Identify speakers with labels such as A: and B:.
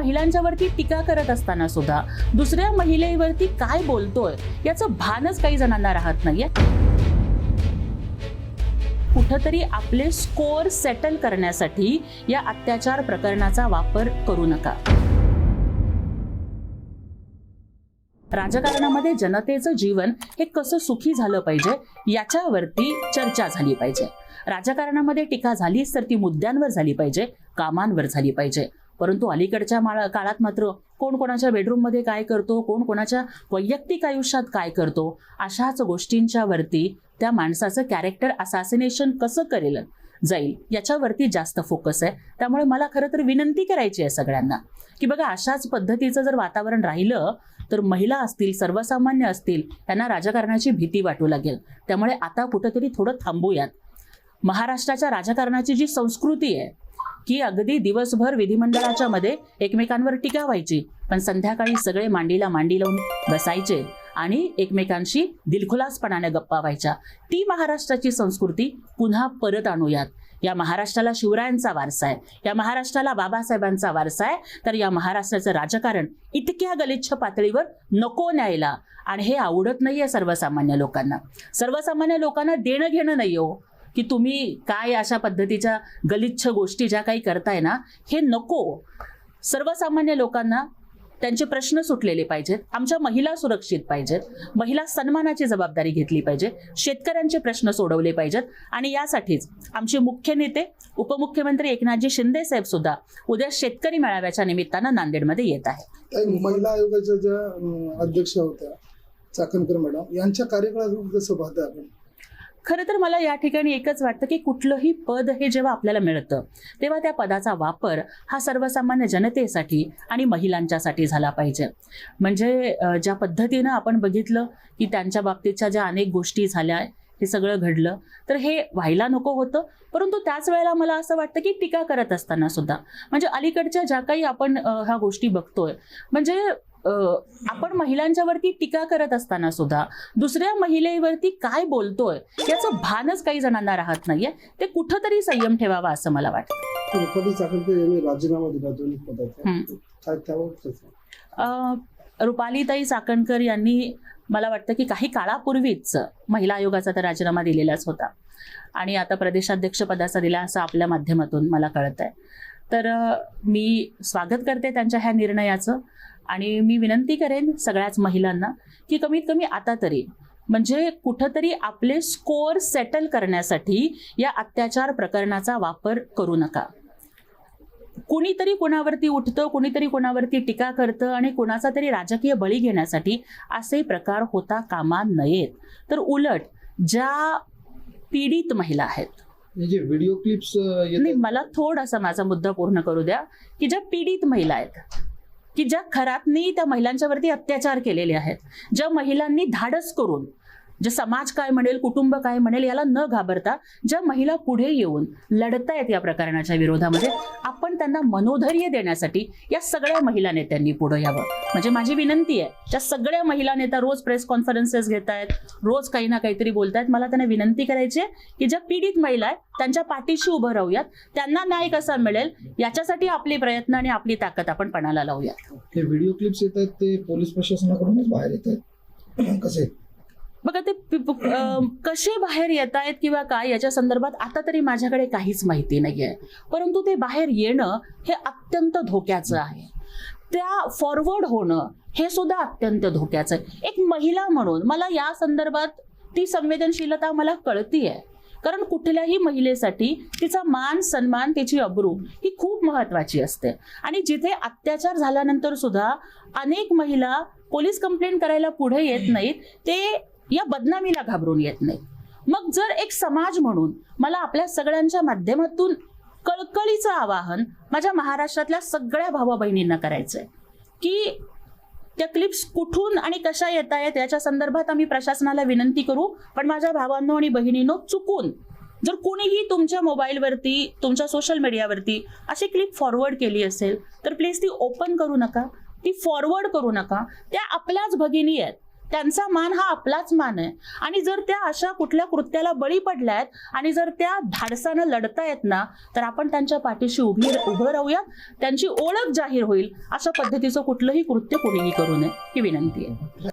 A: महिलांच्या वरती टीका करत असताना सुद्धा दुसऱ्या महिलेवरती काय बोलतोय याचं भानच काही जणांना राहत नाहीये. कुठंतरी आपले स्कोअर सेटल करण्यासाठी या अत्याचार प्रकरणाचा वापर करू नका. राजकारणामध्ये जनतेचं जीवन हे कसं सुखी झालं पाहिजे याच्यावरती चर्चा झाली पाहिजे. राजकारणामध्ये टीका झालीच तर ती मुद्द्यांवर झाली पाहिजे, कामांवर झाली पाहिजे. परंतु अलीकडच्या काळात मात्र कोण कोणाच्या बेडरूममध्ये काय करतो, कोण कोणाच्या वैयक्तिक आयुष्यात काय करतो, अशाच गोष्टींच्या वरती त्या माणसाचं कॅरेक्टर असॅसिनेशन कसं करेल जाईल याच्यावरती जास्त फोकस आहे. त्यामुळे मला खरं तर विनंती करायची आहे सगळ्यांना की बघा, अशाच पद्धतीचं जर वातावरण राहिलं तर महिला असतील, सर्वसामान्य असतील, त्यांना राजकारणाची भीती वाटू लागेल. त्यामुळे आता कुठंतरी थोडं थांबूयात. महाराष्ट्राच्या राजकारणाची जी संस्कृती आहे की अगदी दिवसभर विधिमंडळाच्या मध्ये एकमेकांवर टीका व्हायची, पण संध्याकाळी सगळे मांडीला मांडी लावून बसायचे आणि एकमेकांशी दिलखुलासपणाने गप्पा व्हायच्या, ती महाराष्ट्राची संस्कृती पुन्हा परत आणूयात. या महाराष्ट्राला शिवरायांचा वारसा आहे, या महाराष्ट्राला बाबासाहेबांचा वारसा आहे, तर या महाराष्ट्राचं राजकारण इतक्या गलिच्छ पातळीवर नको न्यायला. आणि हे आवडत नाहीये सर्वसामान्य लोकांना. सर्वसामान्य लोकांना देणं घेणं नाही हो की तुम्ही काय अशा पद्धतीच्या गलिच्छ गोष्टी ज्या काही करताय ना, हे नको. सर्वसामान्य लोकांना त्यांचे प्रश्न सुटलेले पाहिजेत, आमच्या महिला सुरक्षित पाहिजेत, महिला सन्मानाची जबाबदारी घेतली पाहिजे, शेतकऱ्यांचे प्रश्न सोडवले पाहिजेत. आणि यासाठीच आमचे मुख्य नेते उपमुख्यमंत्री एकनाथजी शिंदे साहेब सुद्धा उद्या शेतकरी मेळाव्याच्या निमित्तानं नांदेडमध्ये येत आहेत.
B: महिला आयोगाच्या ज्या अध्यक्ष होत्या चाकणकर मॅडम, यांच्या कार्यकाळात कसं पाहता आपण?
A: खरं तर मला या ठिकाणी एकच वाटतं की कुठलंही पद हे जेव्हा आपल्याला मिळतं तेव्हा त्या पदाचा वापर हा सर्वसामान्य जनतेसाठी आणि महिलांच्यासाठी झाला पाहिजे. म्हणजे ज्या पद्धतीनं आपण बघितलं की त्यांच्या बाबतीतच्या ज्या अनेक गोष्टी झाल्या, हे सगळं घडलं, तर हे व्हायला नको होतं. परंतु त्याच वेळेला मला असं वाटतं की टीका करत असताना सुद्धा म्हणजे अलीकडच्या ज्या काही आपण ह्या गोष्टी बघतोय, म्हणजे आपण महिलांच्या वरती टीका करत असताना सुद्धा दुसऱ्या महिलेवरती काय बोलतोय याचं भानच काही जणांना राहत नाहीये. ते कुठंतरी संयम ठेवावा असं मला वाटतं.
B: राजीनामा दिला दोन्ही पदाचा.
A: रुपालीताई चाकणकर यांनी मला वाटतं की काही काळापूर्वीच महिला आयोगाचा तर राजीनामा दिलेलाच होता आणि आता प्रदेशाध्यक्ष पदाचा दिला असं आपल्या माध्यमातून मला कळत आहे. तर मी स्वागत करते त्यांच्या ह्या निर्णयाचं आणि मी विनंती करेन सगळ्याच महिलांना की कमीत कमी आता तरी म्हणजे कुठंतरी आपले स्कोअर सेटल करण्यासाठी या अत्याचार प्रकरणाचा वापर करू नका. कुणीतरी कोणावरती उठतं, कुणीतरी कोणावरती टीका करतं आणि कोणाचा तरी राजकीय बळी घेण्यासाठी असे प्रकार होता कामा नयेत. तर उलट ज्या पीडित महिला आहेत,
B: म्हणजे व्हिडिओ क्लिप्स
A: नाही, मला थोडासा माझा मुद्दा पूर्ण करू द्या, की ज्या पीडित महिला आहेत की ज्या खरातनी त्या महिलांच्यावरती अत्याचार केलेले आहेत, ज्या महिलांनी धाडस करून जे समाज काय म्हणेल, कुटुंब काय म्हणेल याला न घाबरता ज्या महिला पुढे येऊन लढतायत या प्रकरणाच्या विरोधामध्ये, आपण त्यांना मनोधैर्य देण्यासाठी या सगळ्या महिला नेत्यांनी पुढे यावं. म्हणजे माझी विनंती आहे, ज्या सगळ्या महिला नेत्या रोज प्रेस कॉन्फरन्सेस घेत आहेत, रोज काही ना काहीतरी बोलतायत, मला त्यांना विनंती करायची आहे की ज्या पीडित महिला आहेत त्यांच्या पाठीशी उभं राहूयात, त्यांना न्याय कसा मिळेल याच्यासाठी आपले प्रयत्न आणि आपली ताकद आपण पणाला लावूयात.
B: हे व्हिडिओ क्लिप्स येत आहेत ते पोलीस प्रशासनाकडूनच बाहेर येत आहेत कसे?
A: बघा, ते कसे बाहेर येत आहेत किंवा काय याच्या संदर्भात आता तरी माझ्याकडे काहीच माहिती नाहीये. परंतु ते बाहेर येणं हे अत्यंत धोक्याचं आहे. त्या फॉरवर्ड होणं हे सुद्धा अत्यंत धोक्याचं आहे. एक महिला म्हणून मला या संदर्भात ती संवेदनशीलता मला कळतीये, कारण कुठल्याही महिलेसाठी तिचा मान सन्मान, तिची अब्रू ही खूप महत्वाची असते. आणि जिथे अत्याचार झाल्यानंतर सुद्धा अनेक महिला पोलीस कंप्लेंट करायला पुढे येत नाहीत, ते या बदनामीला घाबरून येत नाही. मग जर एक समाज म्हणून मला आपल्या सगळ्यांच्या माध्यमातून कळकळीचं आवाहन माझ्या महाराष्ट्रातल्या सगळ्या भावा बहिणींना करायचंय की त्या क्लिप्स कुठून आणि कशा येत आहेत याच्या संदर्भात आम्ही प्रशासनाला विनंती करू. पण माझ्या भावांनो आणि बहिणींनो, चुकून जर कोणीही तुमच्या मोबाईलवरती, तुमच्या सोशल मीडियावरती अशी क्लिप फॉरवर्ड केली असेल तर प्लीज ती ओपन करू नका, ती फॉरवर्ड करू नका. त्या आपल्याच भगिनी आहेत, त्यांचा मान हा आपलाच मान आहे. आणि जर त्या अशा कुठल्या कृत्याला बळी पडल्यात आणि जर त्या धाडसानं लढतायत ना, तर आपण त्यांच्या पाठीशी उभं राहूया. त्यांची ओळख जाहीर होईल अशा पद्धतीचं कुठलंही कृत्य कोणीही करू नये ही विनंती आहे.